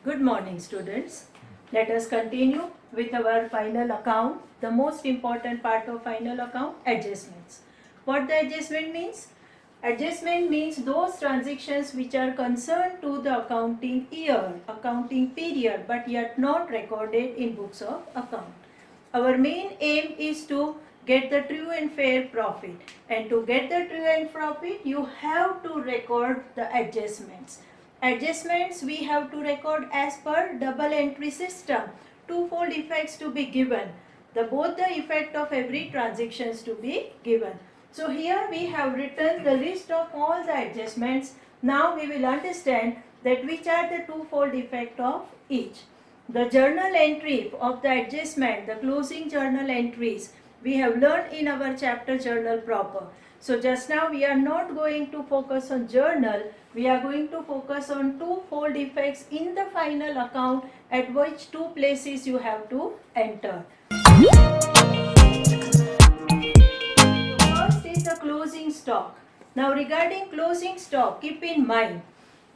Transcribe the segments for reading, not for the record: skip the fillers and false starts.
Good morning, students. Let us continue with our final account. The most important part of final account, adjustments. What the adjustment means? Adjustment means those transactions which are concerned to the accounting year, accounting period, but yet not recorded in books of account. Our main aim is to get the true and fair profit. And to get the true and profit, you have to record the adjustments. Adjustments we have to record as per double entry system. Twofold effects to be given. Both the effect of every transactions to be given. So here we have written the list of all the adjustments. Now we will understand that which are the twofold effect of each. The journal entry of the adjustment, the closing journal entries, we have learned in our chapter journal proper. So just now we are not going to focus on journal, we are going to focus on twofold effects in the final account at which two places you have to enter. First is the closing stock. Now regarding closing stock, keep in mind,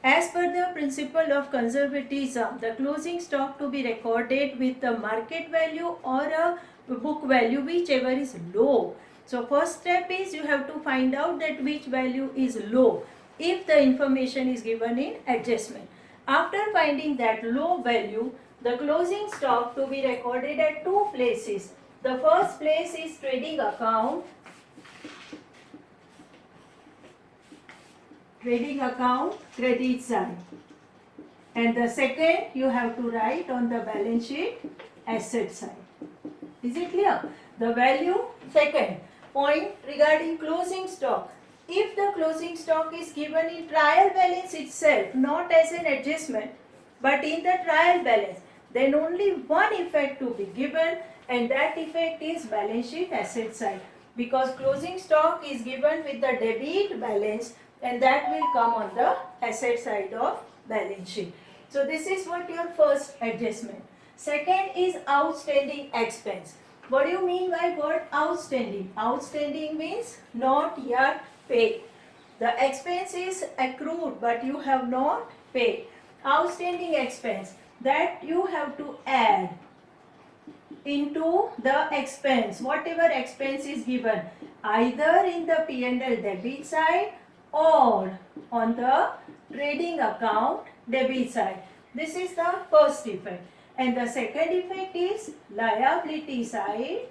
as per the principle of conservatism, the closing stock to be recorded with the market value or a book value, whichever is low. So first step is you have to find out that which value is low if the information is given in adjustment. After finding that low value, the closing stock to be recorded at two places. The first place is trading account. Trading account, credit side. And the second you have to write on the balance sheet, asset side. Is it clear? The value, second point regarding closing stock. If the closing stock is given in trial balance itself, not as an adjustment, but in the trial balance, then only one effect to be given, and that effect is balance sheet asset side. Because closing stock is given with the debit balance, and that will come on the asset side of balance sheet. So this is what your first adjustment. Second is outstanding expense. What do you mean by word outstanding? Outstanding means not yet paid. The expense is accrued but you have not paid. Outstanding expense, that you have to add into the expense, whatever expense is given, either in the P&L debit side or on the trading account debit side. This is the first effect. And the second effect is liability side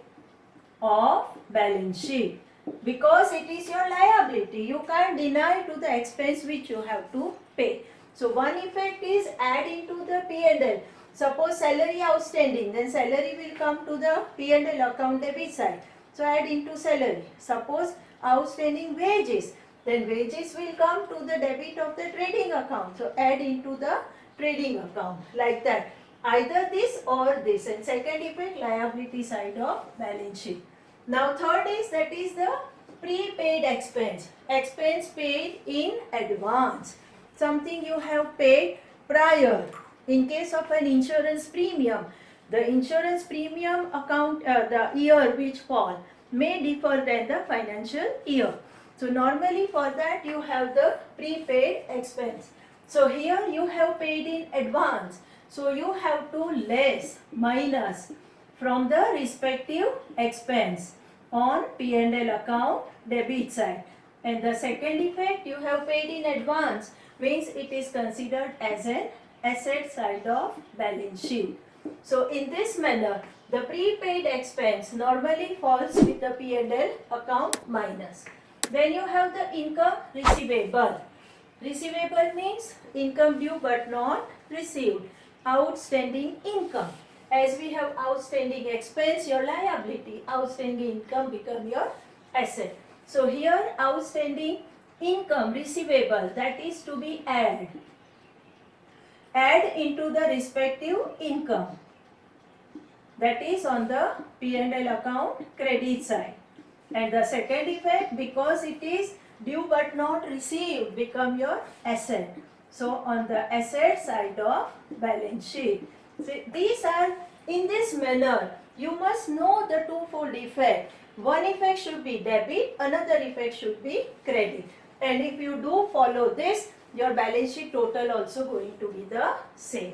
of balance sheet. Because it is your liability, you can't deny to the expense which you have to pay. So one effect is add into the P&L. Suppose salary outstanding, then salary will come to the P&L account debit side. So add into salary. Suppose outstanding wages, then wages will come to the debit of the trading account. So add into the trading account, like that. Either this or this. And second effect, liability side of balance sheet. Now third is, that is the prepaid expense. Expense paid in advance. Something you have paid prior. In case of an insurance premium, the insurance premium account, the year which fall may differ than the financial year. So normally for that you have the prepaid expense. So here you have paid in advance. So you have to less minus from the respective expense on P&L account debit side. And the second effect, you have paid in advance, means it is considered as an asset side of balance sheet. So in this manner, the prepaid expense normally falls with the P&L account minus. Then you have the income receivable. Receivable means income due but not received. Outstanding income. As we have outstanding expense, your liability, outstanding income become your asset. So here outstanding income receivable, that is to be add into the respective income, that is on the P&L account credit side. And the second effect, because it is due but not received, become your asset. So on the asset side of balance sheet. So these are in this manner. You must know the twofold effect. One effect should be debit, another effect should be credit. And if you do follow this, your balance sheet total also going to be the same.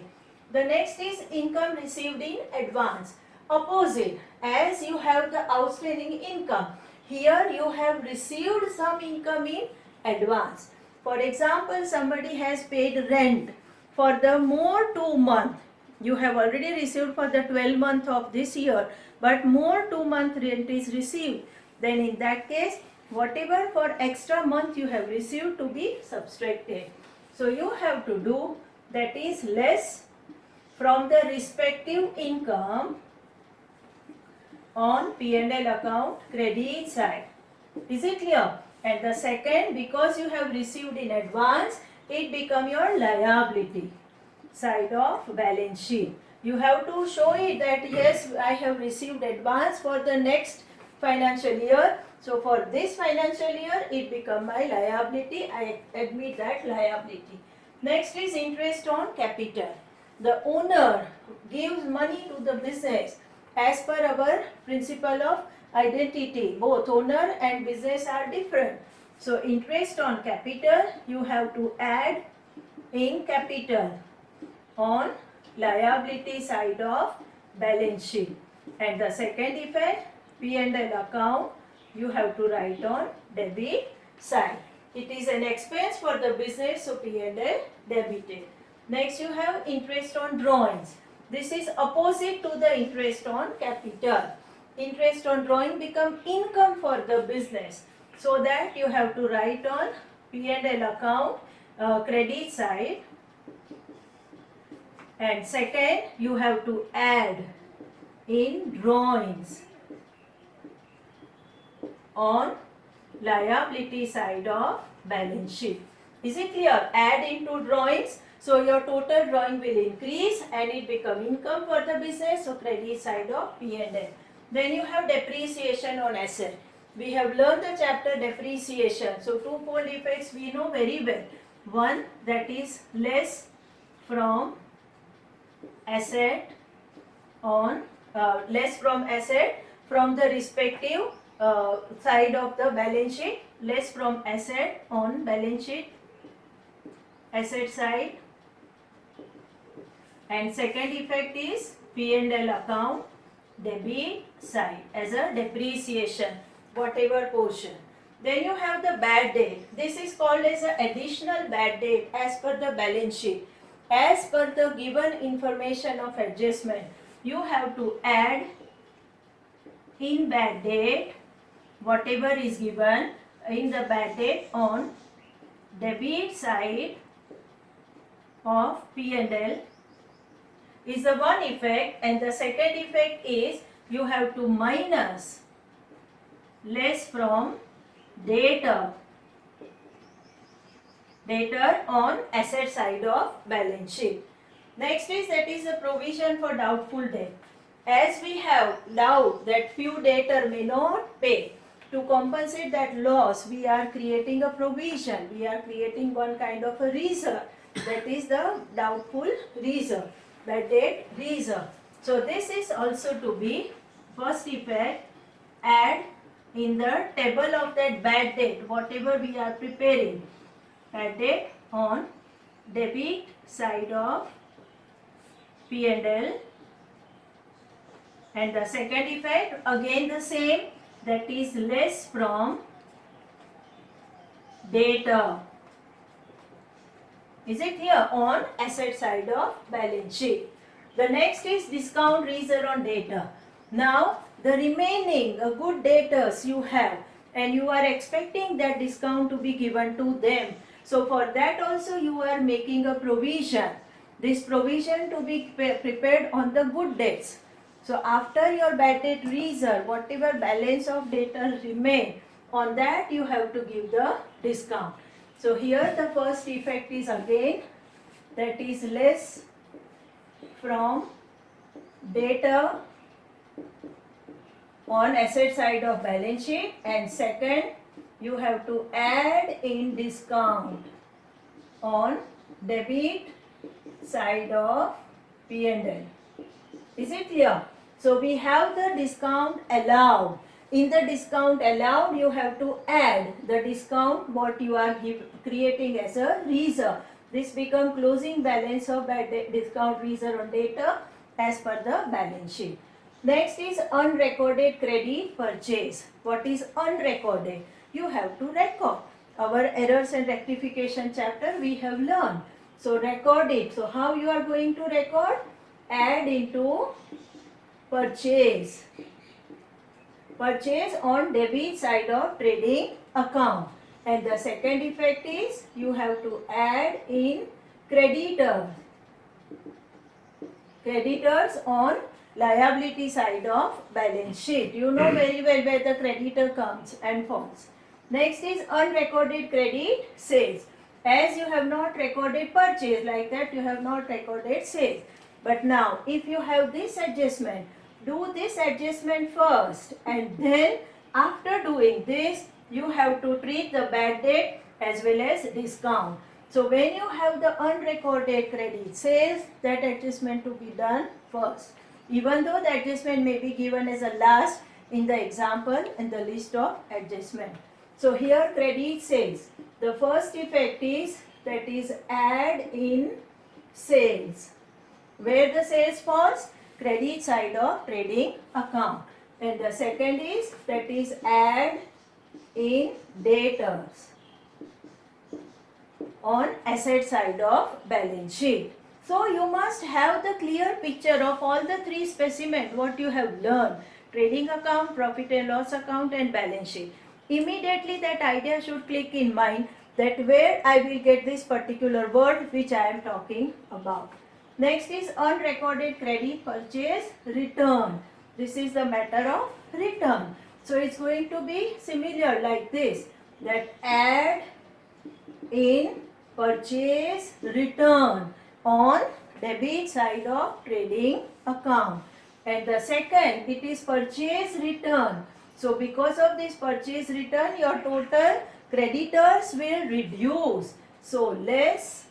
The next is income received in advance. Opposite, as you have the outstanding income, here you have received some income in advance. For example, somebody has paid rent for the more 2 month. You have already received for the 12 month of this year, but more 2 month rent is received. Then in that case, whatever for extra month you have received to be subtracted. So you have to do, that is less from the respective income on P&L account credit side. Is it clear? And the second, because you have received in advance, it become your liability side of balance sheet. You have to show it that yes, I have received advance for the next financial year. So for this financial year, it become my liability. I admit that liability. Next is interest on capital. The owner gives money to the business as per our principle of identity. Both owner and business are different. So interest on capital, you have to add in capital on liability side of balance sheet. And the second effect, P&L account, you have to write on debit side. It is an expense for the business, so P&L debited. Next you have interest on drawings. This is opposite to the interest on capital. Interest on drawing become income for the business. So that you have to write on P&L account credit side. And second, you have to add in drawings on liability side of balance sheet. Is it clear? Add into drawings. So your total drawing will increase and it become income for the business. So credit side of P&L. Then you have depreciation on asset. We have learned the chapter depreciation. So twofold effects we know very well. One, that is less from asset on less from asset from the respective side of the balance sheet, less from asset on balance sheet, asset side. And second effect is P&L account debit side as a depreciation, whatever portion. Then you have the bad debt. This is called as an additional bad debt as per the balance sheet. As per the given information of adjustment, you have to add in bad debt whatever is given in the bad debt on debit side of P&L is the one effect, and the second effect is you have to minus less from debtor on asset side of balance sheet. Next is, that is a provision for doubtful debt. As we have doubt that few debtor may not pay, to compensate that loss, we are creating a provision. We are creating one kind of a reserve. That is the doubtful reserve, bad debt reserve. So this is also to be first effect, add in the table of that bad debt, whatever we are preparing, bad debt on debit side of P&L. And the second effect, again the same, that is less from debtor. Is it here on asset side of balance sheet? The next is discount reserve on debtor. Now the remaining good debtors you have, and you are expecting that discount to be given to them. So for that also you are making a provision. This provision to be prepared on the good debts. So after your bad debt reserve, whatever balance of debtor remain, on that you have to give the discount. So here the first effect is again, that is less from debtor on asset side of balance sheet, and second you have to add in discount on debit side of P&L. Is it clear? So we have the discount allowed. In the discount allowed, you have to add the discount what you are creating as a reserve. This become closing balance of bad debt discount reserve on debtor as per the balance sheet. Next is unrecorded credit purchase. What is unrecorded? You have to record. Our errors and rectification chapter we have learned. So record it. So how you are going to record? Add into purchase. Purchase on debit side of trading account. And the second effect is you have to add in creditors. Creditors on liability side of balance sheet. You know very well where the creditor comes and falls. Next is unrecorded credit sales. As you have not recorded purchase, like that you have not recorded sales. But now if you have this adjustment, do this adjustment first, and then after doing this you have to treat the bad debt as well as discount. So when you have the unrecorded credit sales, that adjustment to be done first, even though the adjustment may be given as a last in the example in the list of adjustment. So here credit sales, the first effect is that is add in sales. Where the sales falls? Credit side of trading account. And the second is that is add in debtors on asset side of balance sheet. So you must have the clear picture of all the three specimens what you have learned: trading account, profit and loss account and balance sheet. Immediately that idea should click in mind that where I will get this particular word which I am talking about. Next is unrecorded credit purchase return. This is the matter of return. So it's going to be similar like this, that add in purchase return on debit side of trading account. And the second, it is purchase return. So because of this purchase return, your total creditors will reduce. So less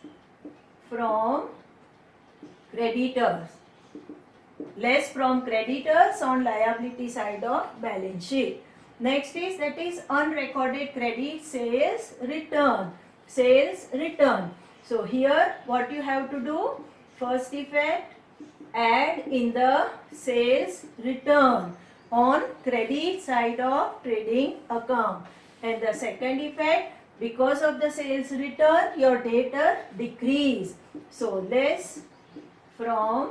from creditors. Less from creditors on liability side of balance sheet. Next is that is unrecorded credit sales return. Sales return. So here what you have to do? First effect, add in the sales return on credit side of trading account. And the second effect, because of the sales return, your debtor decrease. So less from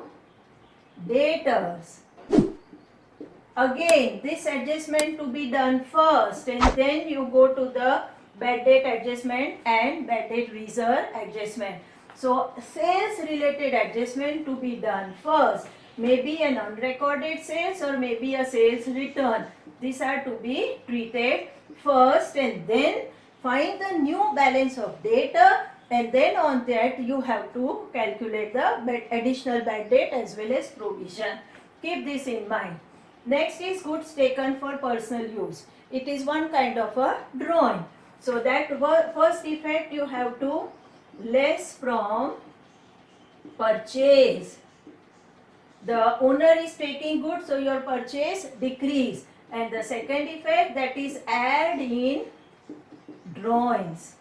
debtors. Again, this adjustment to be done first, and then you go to the bad debt adjustment and bad debt reserve adjustment. So sales related adjustment to be done first. Maybe an unrecorded sales or maybe a sales return. These are to be treated first, and then find the new balance of debtor, and then on that you have to calculate the additional bad debt as well as provision. Keep this in mind. Next is goods taken for personal use. It is one kind of a drawing. So that first effect you have to less from purchase. The owner is taking goods, so your purchase decrease. And the second effect, that is add in drawings.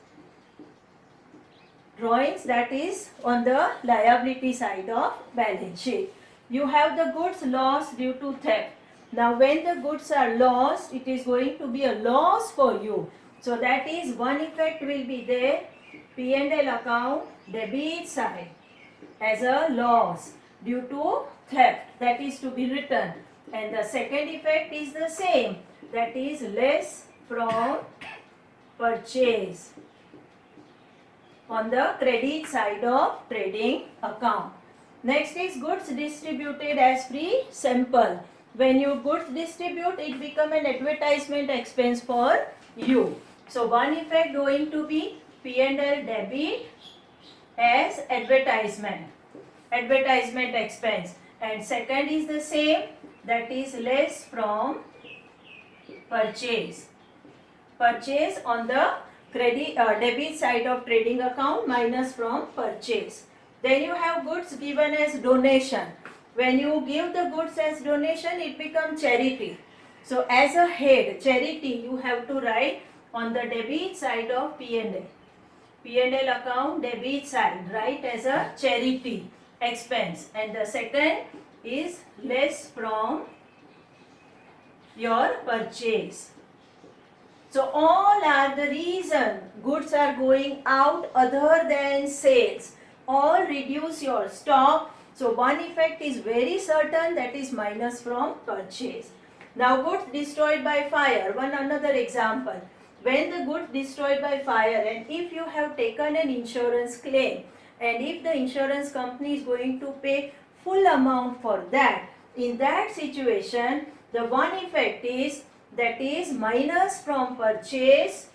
Drawings, that is on the liability side of balance sheet. You have the goods lost due to theft. Now when the goods are lost, it is going to be a loss for you. So that is one effect will be there, P&L account debit side as a loss due to theft, that is to be written. And the second effect is the same, that is less from purchase on the credit side of trading account. Next is goods distributed as free sample. When you goods distribute, it become an advertisement expense for you. So one effect going to be P&L debit as advertisement expense, and second is the same, that is less from purchase on the credit debit side of trading account minus from purchase. Then you have goods given as donation. When you give the goods as donation, it becomes charity. So as a head, charity, you have to write on the debit side of P&L. P&L account debit side, write as a charity expense, and the second is less from your purchase. So all are the reason goods are going out other than sales. All reduce your stock. So one effect is very certain, that is minus from purchase. Now goods destroyed by fire. One another example. When the goods destroyed by fire, and if you have taken an insurance claim, and if the insurance company is going to pay full amount for that, in that situation the one effect is, that is minus from purchase.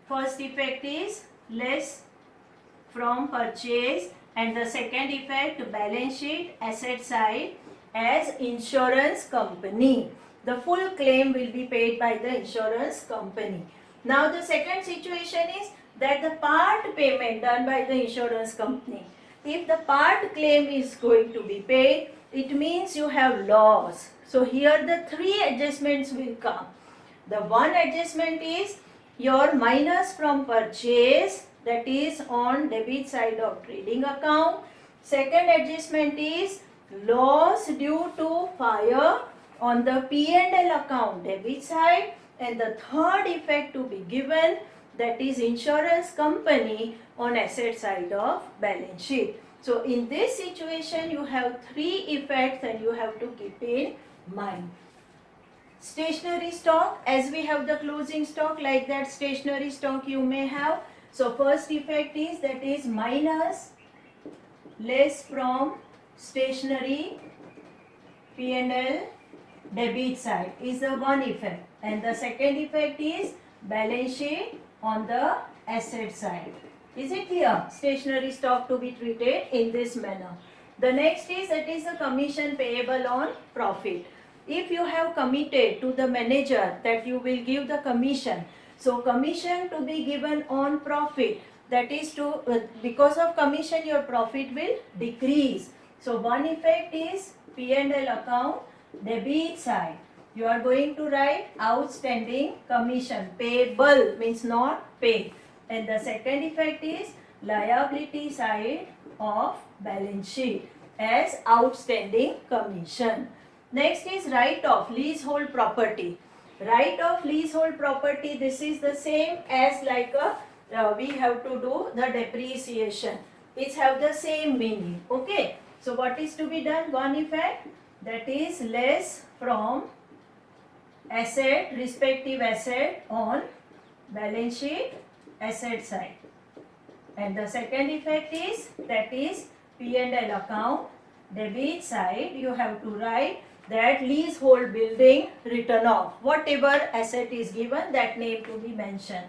First effect is less from purchase, and the second effect, balance sheet asset side as insurance company. The full claim will be paid by the insurance company. Now the second situation is that the part payment done by the insurance company. If the part claim is going to be paid, it means you have loss. So here the three adjustments will come. The one adjustment is your minus from purchase, that is on debit side of trading account. Second adjustment is loss due to fire on the P&L account debit side, and the third effect to be given, that is insurance company on asset side of balance sheet. So in this situation you have three effects and you have to keep in mind. Stationary stock, as we have the closing stock, like that stationary stock you may have. So first effect is, that is minus less from stationary P&L debit side is the one effect, and the second effect is balance sheet on the asset side. Is it clear? Stationary stock to be treated in this manner. The next is, that is the commission payable on profit. If you have committed to the manager that you will give the commission, so commission to be given on profit, that is to because of commission your profit will decrease. So one effect is P&L account debit side. You are going to write outstanding commission. Payable means not paid. And the second effect is liability side of balance sheet as outstanding commission. Next is write off leasehold property. Write off leasehold property, this is the same as like a we have to do the depreciation. It have the same meaning. Okay. So what is to be done? One effect, that is less from asset, respective asset on balance sheet asset side. And the second effect is, that is P&L account debit side, you have to write that leasehold building written off. Whatever asset is given, that name to be mentioned.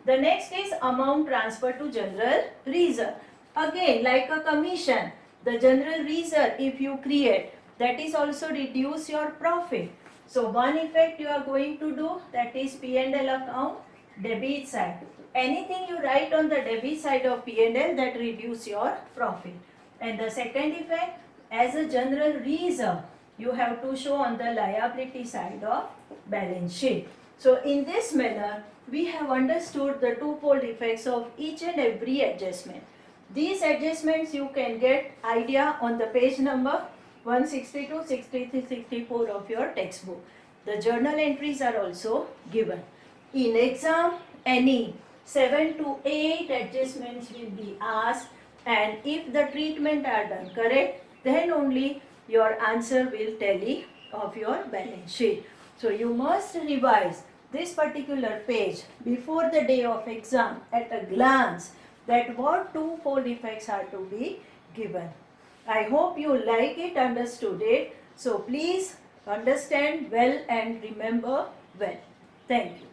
The next is amount transfer to general reserve. Again, like a commission, the general reserve if you create, that is also reduce your profit. So one effect you are going to do, that is P&L account debit side. Anything you write on the debit side of P&L, that reduce your profit. And the second effect, as a general reserve, you have to show on the liability side of balance sheet. So in this manner, we have understood the twofold effects of each and every adjustment. These adjustments you can get idea on the page number 162, 63, 64 of your textbook. The journal entries are also given. In exam, any 7 to 8 adjustments will be asked, and if the treatment are done correct, then only your answer will tally of your balance sheet. So you must revise this particular page before the day of exam at a glance, that what twofold effects are to be given. I hope you like it, understood it. So please understand well and remember well. Thank you.